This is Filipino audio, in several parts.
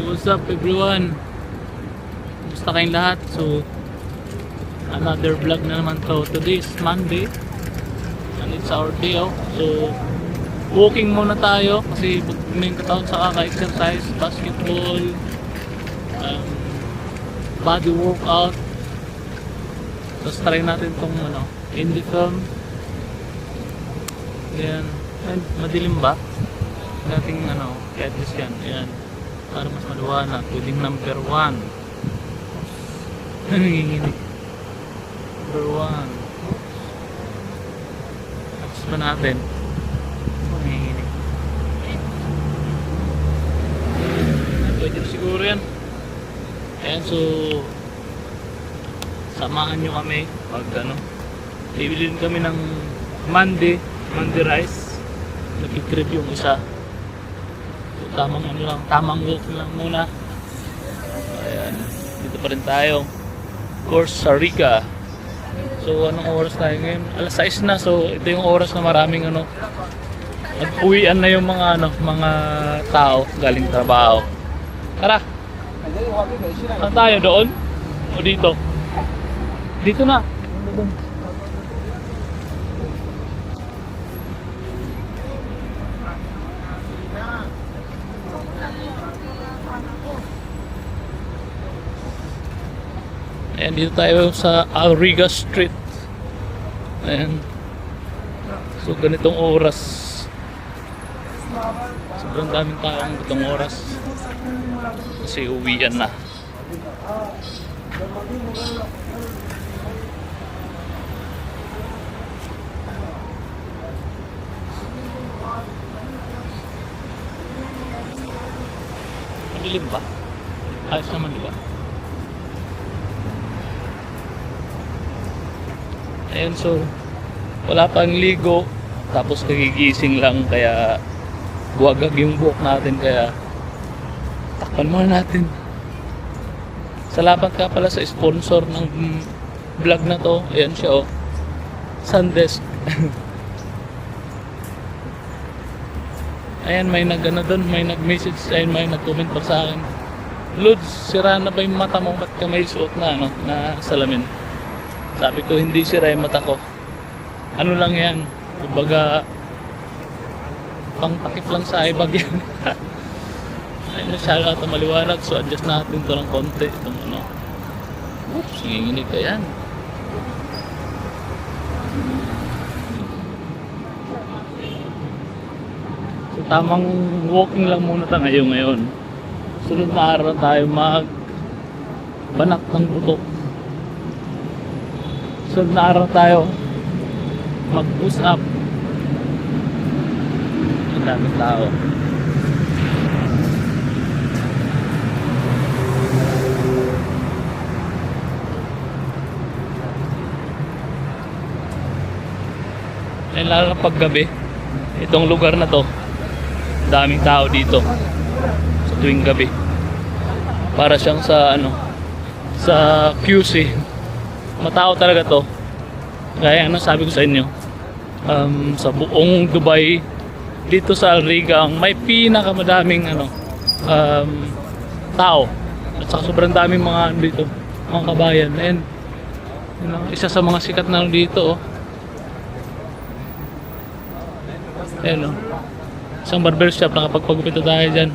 What's up everyone? Gusto kayong lahat? So, another vlog na naman to. Today is Monday and it's our day off. So, walking muna tayo kasi may katawan sa kaka-exercise, basketball, body workout. Tapos try natin tong indie film. Ayan. And madilim ba? Nating at least yan. Ayan. Para mas maliwanag. Pwedeng number 1. Nanginginig. Number 1. Tapos ba natin? Nanginginig. Pwede siguro yan. Ayan, so samahan nyo kami pag bibilin kami ng Monday rice. Nag-crib yung isa. Tamang tamang walk lang muna. Ayan, dito pa rin tayo. Costa Rica. So anong oras tayo ngayon? Alas 6 na. So ito yung oras na maraming nag-uwian na yung mga mga tao galing trabaho. Tara. Saan tayo, doon? O dito? Dito na. Ayan, dito tayo sa Alriga Street. Ayan. So, ganitong oras. Sobrang daming taong ganitong oras. Kasi uwian na. Madilim ba? Ayos naman, di ba? Ayan, so wala pang ligo, tapos nagigising lang, kaya buwagag yung buhok natin, kaya takpan muna natin. Salamat ka pala sa sponsor ng vlog na to. Ayan siya, Sundesk. Ayan, may doon, may nag-message, ayun, may nag-comment pa sa akin, Lods, sira na ba yung mata mo? Ba't ka may suot na na salamin? Sabi ko, hindi sira yung mata ko. Ano lang yan? Kumbaga, pang takip lang sa ibag yan. Ayun, masyado ito maliwanag. So, adjust natin ito ng konti. Itong oops, nanginginig ka yan. So, tamang walking lang muna tayo ngayon. Sunod na araw tayo banak ng buto. Sunod na araw tayo mag-push up. Ang daming tao. Eh, lalo na paggabi, itong lugar na to, daming tao dito sa tuwing gabi. Para siyang sa sa QC. Matao talaga to. Kaya sabi ko sa inyo, sa buong Dubai, dito sa Alriga, ang may pinakamadaming tao. At saka sobrang daming mga dito, mga kabayan. And isa sa mga sikat na dito, ayan, isang barbershop, nakapagpagupit tayo dyan.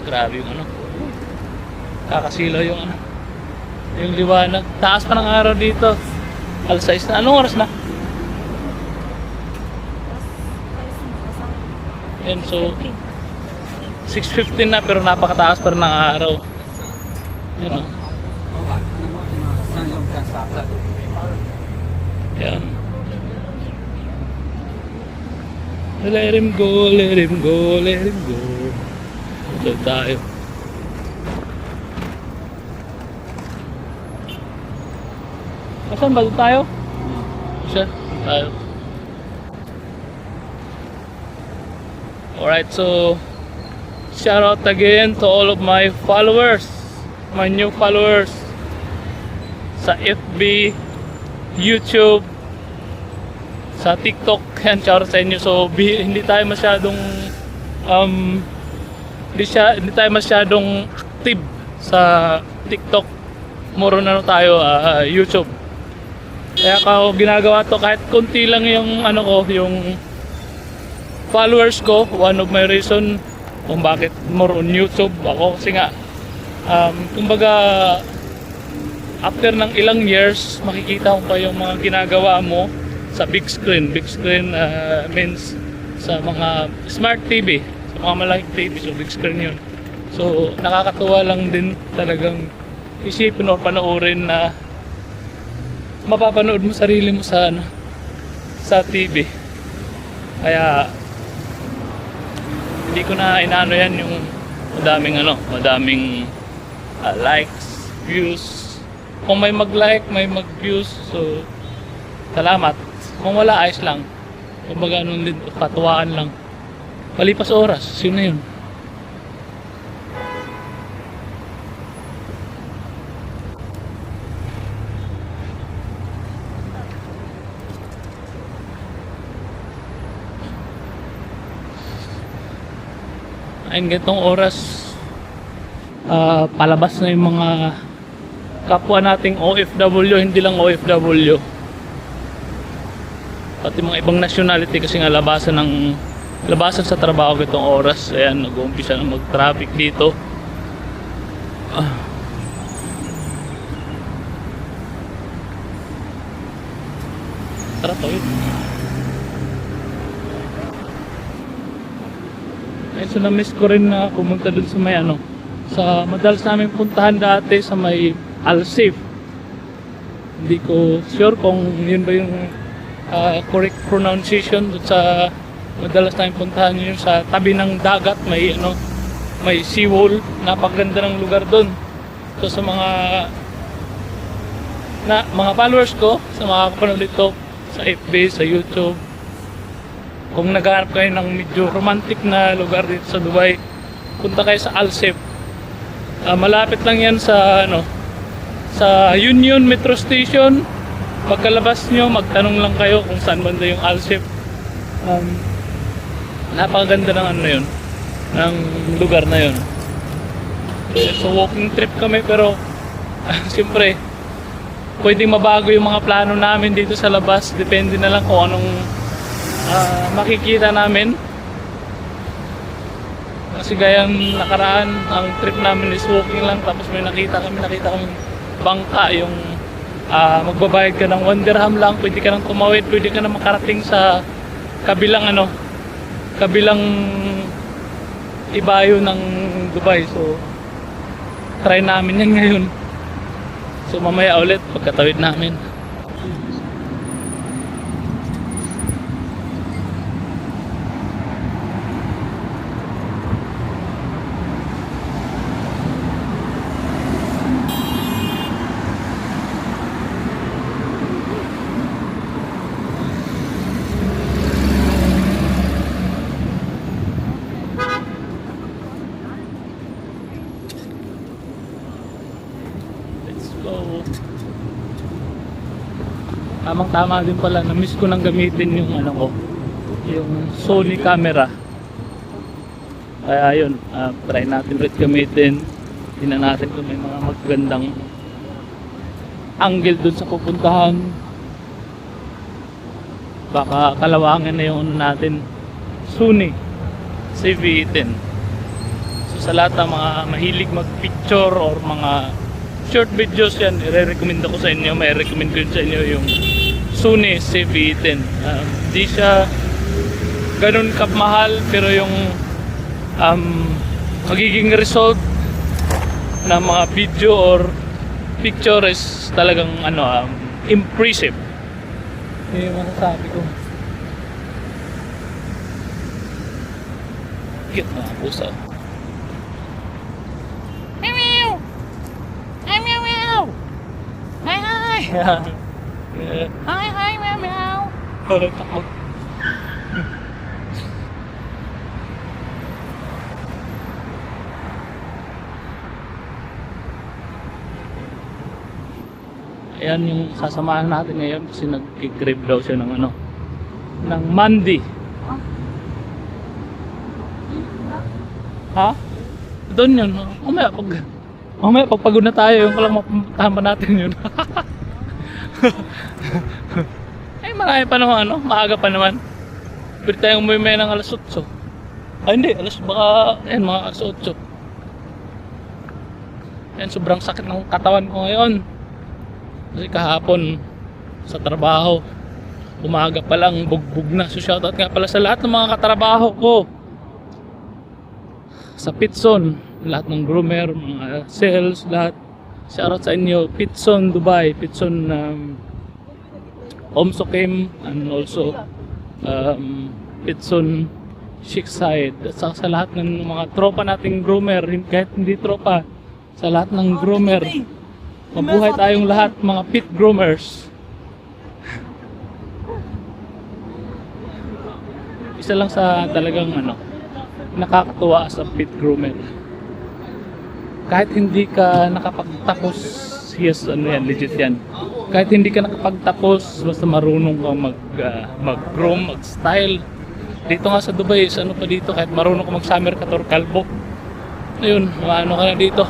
Grabe yung kakasilaw yung yung liwanag. Taas pa ng araw dito. Alas 6 na. Anong oras na? Yan, so 6:15 na, pero napakataas pa rin ng araw. Yan, yan. Let him go, let him go, let him go. Ito tayo. Saan ba tayo? Siya, tayo. Alright, so shout out again to all of my followers, my new followers sa FB, YouTube, sa TikTok. Yan, shout out sa inyo. So hindi tayo masyadong hindi tayo masyadong active sa TikTok. Moro na tayo YouTube. Kaya ako ginagawa to kahit konti lang yung ano ko, yung followers ko. One of my reason kung bakit more on YouTube ako kasi nga kumbaga after ng ilang years makikita ko pa yung mga ginagawa mo sa big screen means sa mga smart TV, sa mga malaking TV, so big screen yun. So nakakatuwa lang din talagang isipin o panoorin na mapapanood mo sarili mo sa sa TV. Kaya hindi ko na inaano yan yung madaming likes, views. Kung may mag-like, may mag-views, so salamat. Kung wala, ayos lang. Kumbaga din, katuwaan lang. Palipas oras, yun na yun. Ayun, ganitong oras palabas na yung mga kapwa nating OFW, hindi lang OFW, pati mga ibang nationality kasi nga labasan sa trabaho ganitong oras. Ayan, nag-uumpisa na mag-traffic dito. Tara to yun. So na-miss ko rin na pumunta dun sa may sa madalas namin puntahan dati sa may Alsif. Hindi ko sure kung yun ba yung correct pronunciation dun sa madalas namin puntahan, yun sa tabi ng dagat, may may seawall. Napakaganda ng lugar dun. So sa mga followers ko, sa mga kapanood dito sa FB, sa YouTube, kung naghahanap kayo ng medyo romantic na lugar dito sa Dubai, punta kayo sa Alsif. Malapit lang yan sa sa Union Metro Station. Pagkalabas nyo, magtanong lang kayo kung saan banda yung Alsif. Napakaganda ng yun, ng lugar na yun. So walking trip kami, pero siyempre pwedeng mabago yung mga plano namin dito sa labas. Depende na lang kung anong makikita namin. Kasi gayang nakaraan, ang trip namin is walking lang, tapos may nakita kami bangka, yung magbabayad ka ng 1 dirham lang, pwede ka nang tumawid, pwede ka nang makarating sa kabilang ibayo ng Dubai. So try namin yan ngayon. So mamaya ulit pagkatawid namin. Tamang-tama din pala, na-miss ko nang gamitin yung yung Sony camera. Kaya yun, try natin ulit gamitin. Tingnan natin kung may mga magagandang angle dun sa pupuntahan. Baka kalawangin na yung natin, Sony CV-10. So sa lahat ng mga mahilig mag-picture or mga short videos, yan, i-recommend ko sa inyo, may recommend ko sa inyo yung Sony CV-10. Di siya ganun kamahal, pero yung magiging result ng mga video or picture is talagang impressive. Yun yung masasabi ko. Cute mga pusa. Hi, meow meow. Takot. Ayan yung sasamahan natin ngayon kasi nag-crave daw siya ng ano, ng mandi. Ha? Doon yun. Mamaya pag pagod na tayo, yung palang mapuntahan pa natin yun. Ay, marami pa naman, ano? Maaga pa naman. Pwede tayong umuwi ng alas 8. Ay, hindi. Baka, ayan, mga alas 8. Ayan, sobrang sakit ng katawan ko ngayon. Kasi kahapon, sa trabaho, umaga pa lang, bugbog na. So, shoutout nga pala sa lahat ng mga katrabaho ko. Sa Pitson, lahat ng groomer, mga sales, lahat. Shoutout sa inyo, Pitson Dubai, Pitson Omsokem, and also Pitson Shikside. At sa lahat ng mga tropa nating groomer, kahit hindi tropa, sa lahat ng groomer, mabuhay tayong lahat, mga pit groomers. Isa lang sa talagang ano, nakakatuwa sa pit groomer. Kahit hindi ka nakapagtapos, yes, ano yan, legit yan. Kahit hindi ka nakapagtapos, basta marunong kang mag-groom, mag-style. Dito nga sa Dubai, ano pa dito, kahit marunong ka mag-summer cut or kalbo, ayun, ano ka na dito.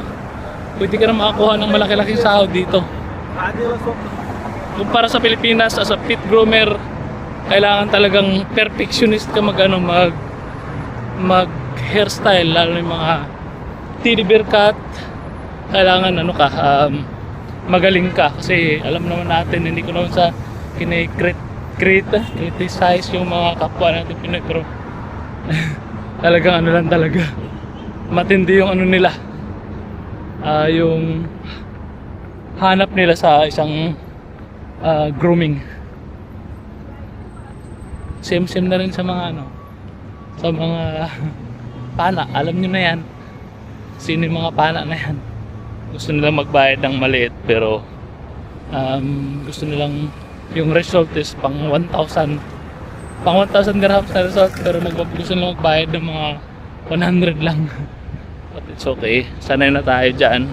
Pwede ka na makakuha ng malaki-laking sahod dito. Kumpara sa Pilipinas, as a pit groomer, kailangan talagang perfectionist ka mag hairstyle, lalo yung mga teddy bear cut. Kailangan ano ka, magaling ka kasi alam naman natin, hindi ko naman sa criticize yung mga kapwa natin Pinoy, pero talagang ano lang talaga, matindi yung ano nila, yung hanap nila sa isang grooming. Same na rin sa mga ano, sa mga pana. Alam nyo na yan, sino yung mga pana na yan. Gusto nilang magbayad ng maliit, pero gusto nilang yung result is pang 1,000 dirhams na result, pero gusto nilang magbayad ng mga 100 lang. But it's okay, sanay na tayo dyan.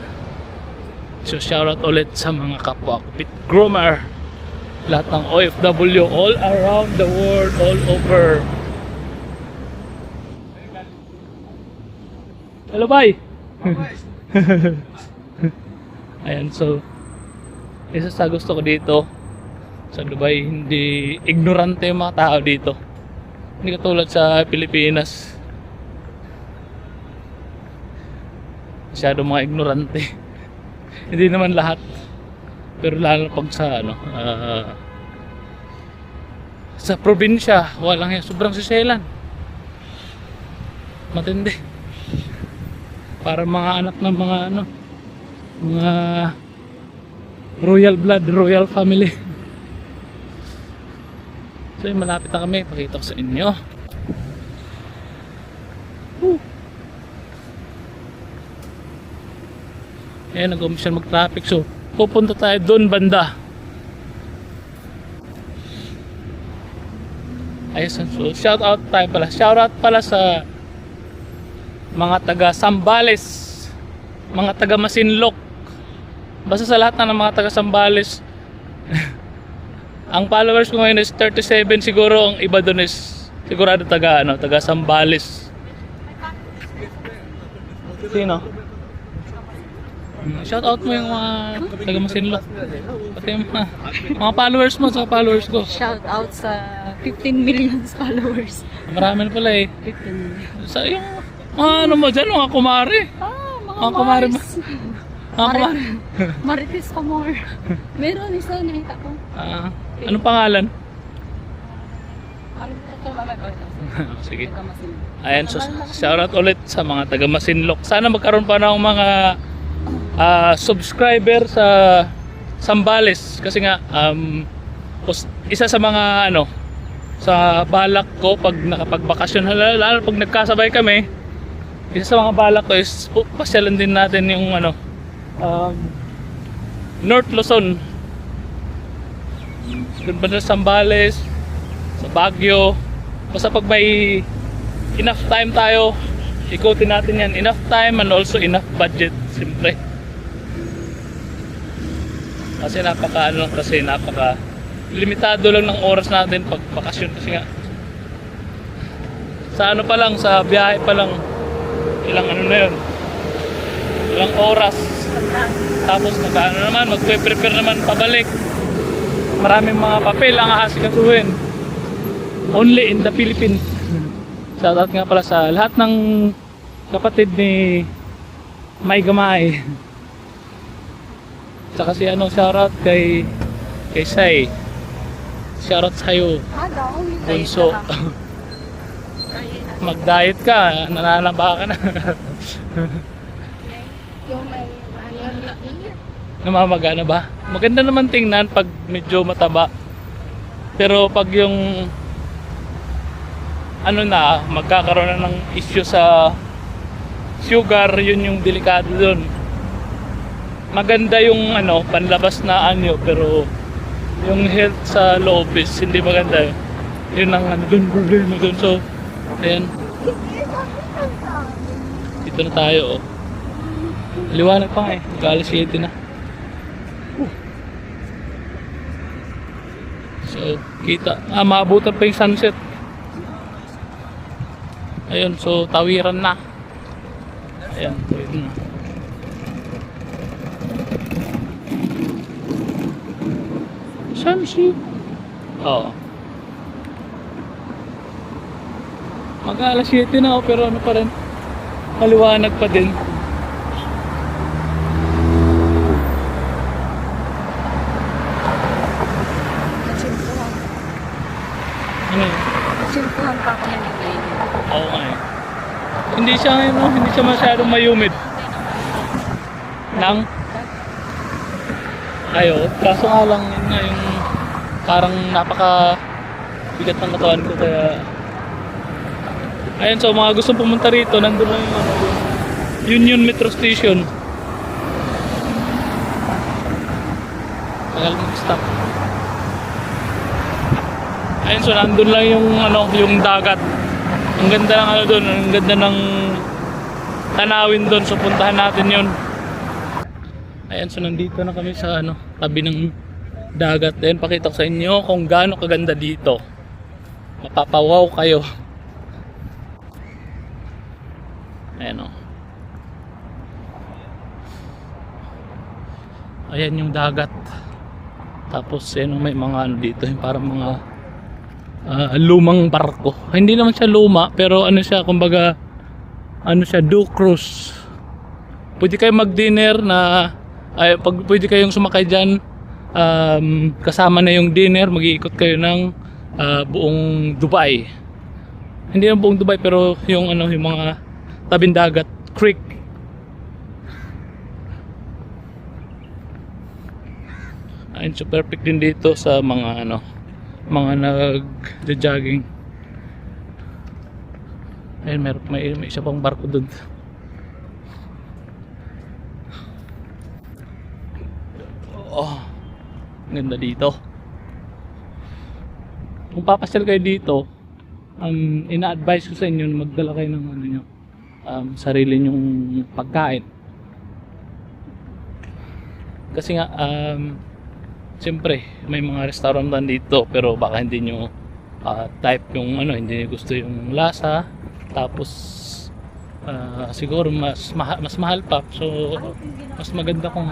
So shoutout ulit sa mga kapwa ko pit groomer, lahat ng OFW all around the world, all over. Hello, bye. Ayan, so isa sa gusto ko dito sa Dubai, hindi ignorante yung mga tao dito. Hindi katulad sa Pilipinas, masyado mga ignorante. Hindi naman lahat, pero lalo pag sa ano, sa probinsya, walang yan, sobrang siselan, matindi. Para mga anak ng mga ano, mga royal blood, royal family. So yun, malapit na kami, pakita ko sa inyo. Ayan, nag-umpisa mag-traffic, so pupunta tayo doon banda. Ayun, so shout out pala sa mga taga Zambales, mga taga Masinloc, basta sa lahat ng mga taga Zambales. Ang followers ko ngayon is 37, siguro ang iba doon is sigurado taga Zambales. Sino? Shout out mo yung mga taga Masinloc, pati yung mga followers mo, sa followers ko. Shout out sa 15 million followers. Marami na pala eh. 15. Sa yung ano mo dyan, mga kumare. Mga kumare mo. Mga kumare. Marites pa more. Meron isa nakita ko. Anong pangalan? Sige. Ayan, so shoutout ulit sa mga taga Masinloc. Sana magkaroon pa ng mga subscriber sa Zambales, kasi nga isa sa mga ano, sa balak ko pag nakapagbakasyon, lalo pag nagkasabay kami, isa sa mga balak ko is pasyalan din natin yung ano, North Luzon, doon ba sa Zambales, sa Baguio. Basta pag may enough time tayo, ikutin natin yan. Enough time and also enough budget, siyempre. Kasi napaka limitado lang ng oras natin pag bakasyon kasi nga sa ano pa lang, sa biyahe pa lang ilang ano na yun, ilang oras, tapos magpe-prepare naman pabalik, maraming mga papel ang aasikasuhin only in the Philippines. Shoutout nga pala sa lahat ng kapatid ni May Gamay, tsaka si shoutout kay Sai, shoutout sa'yo Bunso. Mag-diet ka, nananaba ka na. Yung may Namamaga na ba? Maganda naman tingnan pag medyo mataba. Pero pag yung magkakaroon na ng issue sa sugar, yun yung delikado dun. Maganda yung panlabas na pero yung health sa loob is hindi maganda. Yun ang dun problema dun. So ayan, dito na tayo. Liwanag pa nga mag-alas 7 na. So kita, maabutan pa yung sunset. Ayun, so tawiran na. Ayan, tawiran na. Sunset. Oo. Mag-alas 7 na pero pa rin, maliwanag pa din. Ano yun? Simpuhan pa ako ng ngayon. Oo nga eh. Hindi siya masyadong mayumid. Kaso nga lang yun nga yung parang napaka bigat ng katawan ko kaya. Ayun, so mga gustong pumunta rito, nandun lang yung Union Metro Station. Tagal mag-stop. Ayun, so nandun lang yung dagat. Ang ganda ng doon, ang ganda ng tanawin doon, so puntahan natin yun. Ayun, so nandito na kami sa tabi ng dagat. Ayun, pakita ko sa inyo kung gaano kaganda dito. Mapapawaw kayo. Ayan o. Ayan yung dagat. Tapos may mga dito, yung parang mga lumang barko. Hindi naman siya luma, pero siya, kumbaga do cruise. Pwede kayo mag-dinner pwede kayong sumakay dyan, kasama na yung dinner, mag-iikot kayo ng buong Dubai. Hindi yung buong Dubai, pero yung mga tabing dagat, creek. Ayun, so perfect din dito sa mga mga nag-jogging. Ayun, may isa pang barko doon. Oh, ganda dito. Kung papasyal kayo dito, ina-advise ko sa inyo na magdala kayo ng sarili nyong pagkain. Kasi nga siyempre may mga restaurant dito, pero baka hindi nyo type yung hindi nyo gusto yung lasa. Tapos siguro mas mahal pa. So mas maganda kung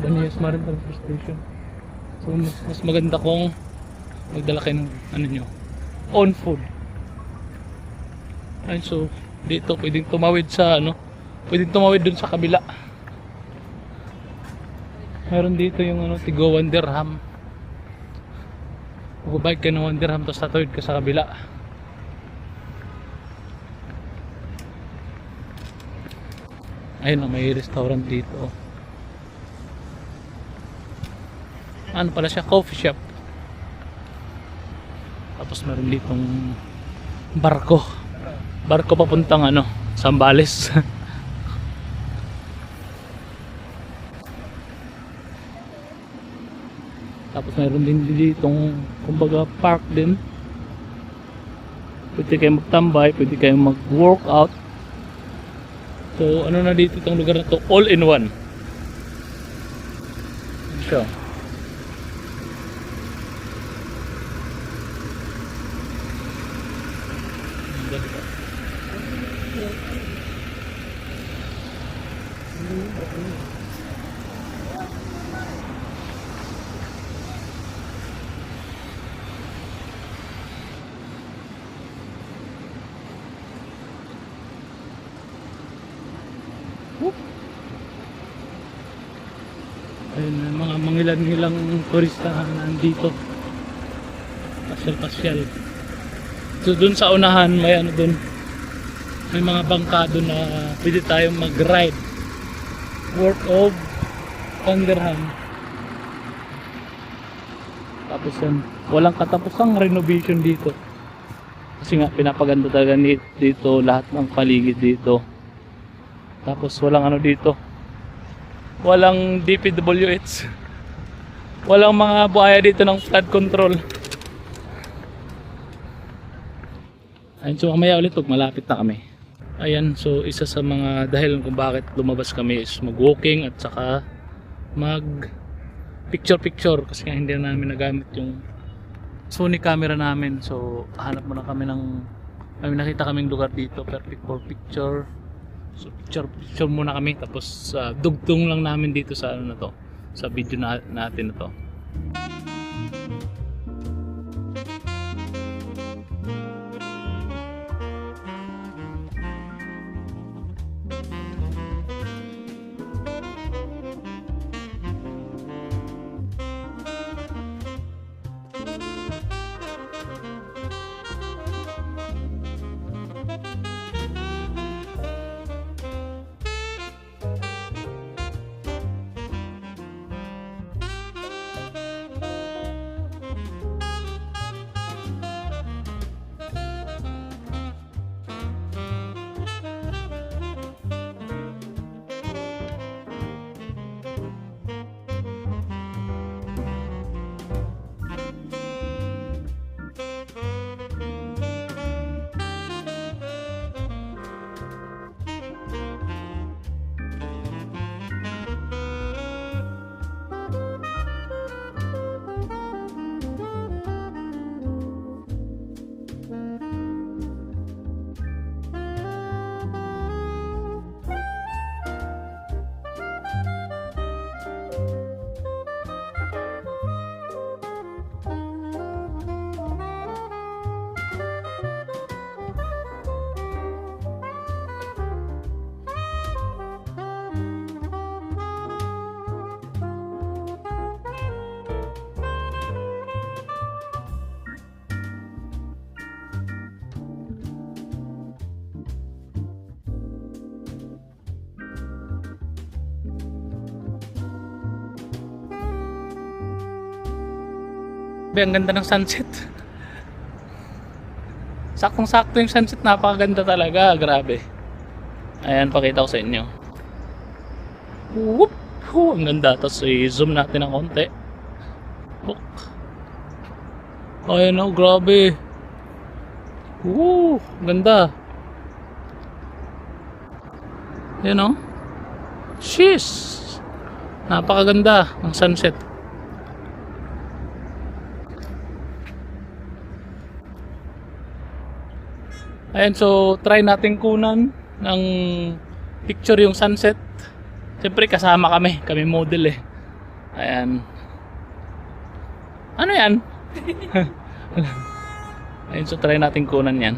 Banias Maritime Station. So mas maganda kung magdala kayo ng nyo own food. Ayun, so dito pwedeng tumawid pwedeng tumawid dun sa kabila. Meron dito yung tigo 1 dirham. Magbabayad ka ng 1 dirham, tapos tatawid ka sa kabila. Ayun, may restaurant dito. Pala siya, coffee shop. Tapos meron ditong barko papuntang Zambales. Tapos meron din ditong kumbaga park din. Pwede kayong magtambay, pwede kayong mag-workout. So na dito itong lugar na to, all in one. siya. Ang ganda. Ayun, mga mangilan-ngilang turista nandito. Pasyal-pasyal. So dun sa unahan may ano dun, may mga bangka dun na pwede tayong mag-ride worth of 10 dirham. Tapos yan, walang katapusang renovation dito. Kasi nga pinapaganda talaga dito lahat ng paligid dito. Tapos walang ano dito, walang DPWH, walang mga buhaya dito ng flood control. Ayun, so mamaya ulit pag malapit na kami. Ayan, so isa sa mga dahil kung bakit lumabas kami is mag-walking at saka mag picture kasi nga hindi na namin nagamit yung Sony camera namin. So hanap muna kami ng, may nakita kaming lugar dito perfect for picture. So picture muna kami, tapos dugtong lang namin dito sa ano na to, sa video natin na to. Ang ganda ng sunset. Saktong-sakto yung sunset, napakaganda talaga, grabe. Ayan, pakita ko sa inyo. Whoop! Ang ganda. Tapos i-zoom natin ng konti. Look. Ayan o, grabe. Woo! Ang ganda. Ayan o. Sheesh! Napakaganda ng sunset. Ayan, so try natin kunan ng picture yung sunset. Siyempre kasama kami model eh. Ayan. Ano yan? Ayan, so try natin kunan yan.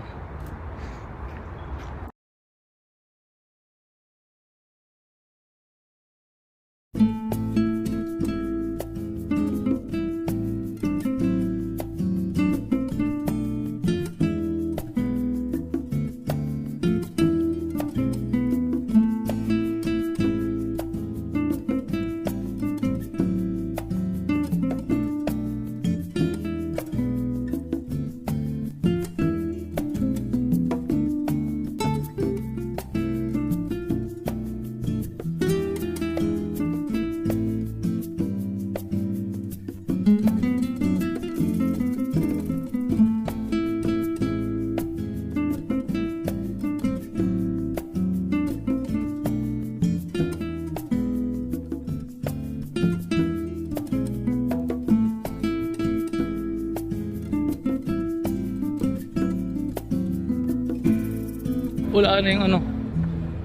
wala na yung ano,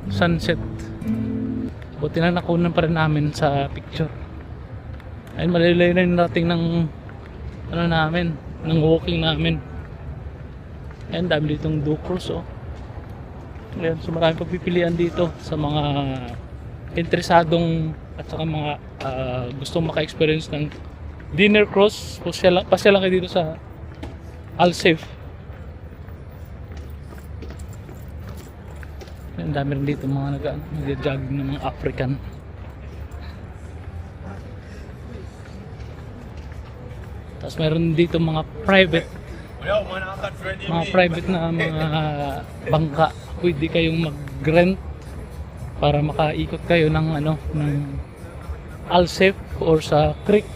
sunset. Buti na nakunan pa rin namin sa picture. Ayun, malalayo na yung dating ng ano namin, ng walking namin. Ayun, dami ditong Ducros, oh. Ayun, so marami pagpipilian dito sa mga interesadong at saka mga gustong maka-experience ng dinner cruise. Pasya lang kayo dito sa Alsafe. Ang dami rin dito mga nag-jogging ng mga African. Tapos meron dito mga private na mga bangka. Pwede kayong mag-rent para makaikot kayo ng ano, ng Alsafe or sa creek.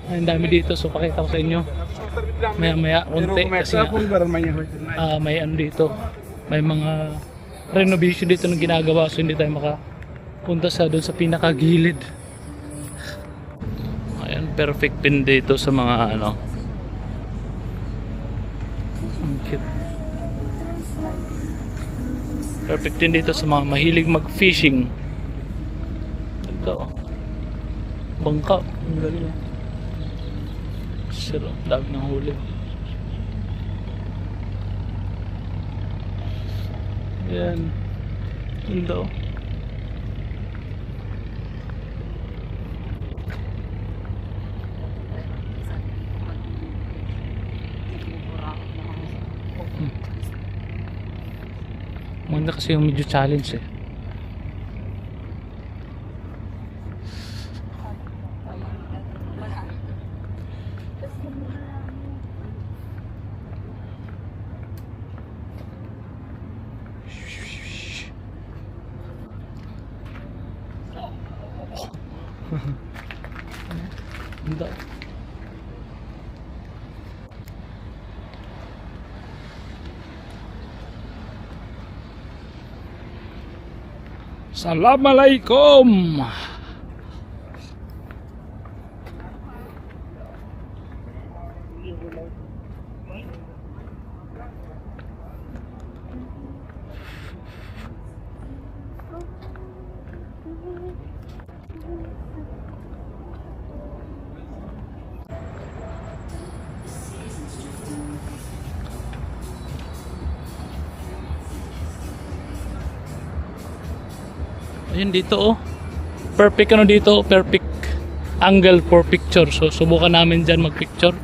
Ang dami dito, so pakita ko sa inyo maya konti kasi may ano dito, may mga renovation dito na ginagawa, so hindi tayo makapunta sa doon sa pinakagilid. Ayan, perfect din dito sa mga ano, ang cute. Perfect din dito sa mga mahilig mag-fishing. Ito, bangka, ang galing. Siro, dami ng huli. Yan. Ganda, oh. Maganda kasi yung medyo challenge eh. Ganda. Assalamualaikum. Ayun dito, oh. Perfect ano dito, perfect angle for picture. So subukan namin dyan mag-picture.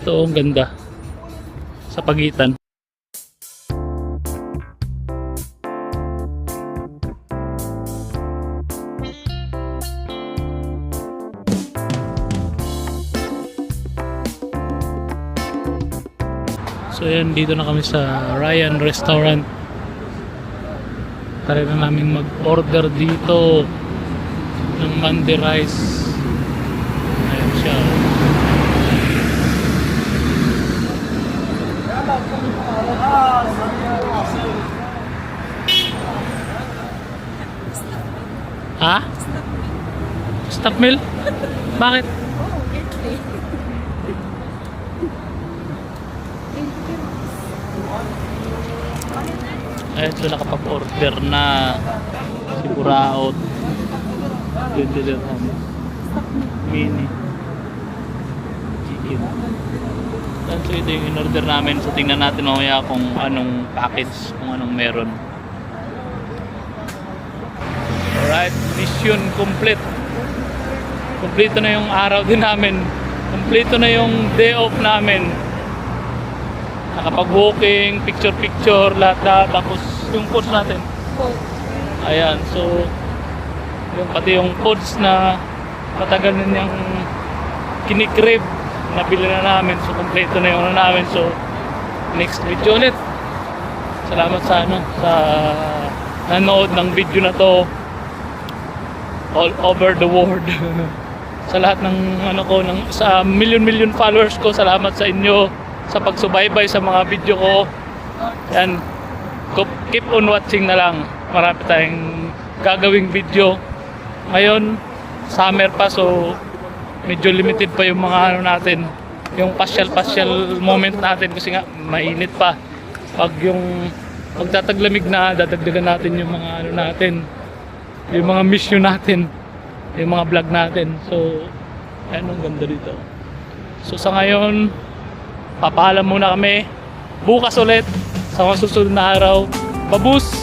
Ito, ang ganda. Sa pagitan. So yan, dito na kami sa Ryan Restaurant. Try na namin mag-order dito ng mandi rice. Ayan siya. Ha? Stop meal? Bakit? Ayun, so nakapag-order na si Buraot. Mini chicken. Ayun, so ito yung in-order namin. So tingnan natin mamaya kung anong package, kung anong meron. Alright, mission complete. Kompleto na yung araw din namin. Kompleto na yung day off namin. Nakapag-walking, picture-picture, lahat-lahat. Tapos yung codes natin. Ayan, so yung pati yung codes na matagal na niyang kinikrib, nabili na namin. So kompleto na yung ano namin. So next video ulit. Salamat sa ano, sa nanood ng video na to all over the world. Sa lahat ng ano ko, sa million followers ko, salamat sa inyo sa pagsubaybay sa mga video ko. Yan, keep on watching na lang. Marami tayong gagawing video. Ngayon, summer pa, so medyo limited pa yung mga ano natin, yung pasyal moment natin kasi nga mainit pa. Pag yung pagtataglamig na, dadagdagan natin yung mga ano natin, yung mga mission natin, yung mga vlog natin. So, ayan, ang ganda dito. So, sa ngayon, papaalam muna kami. Bukas ulit, sa mga susunod na araw. Babus!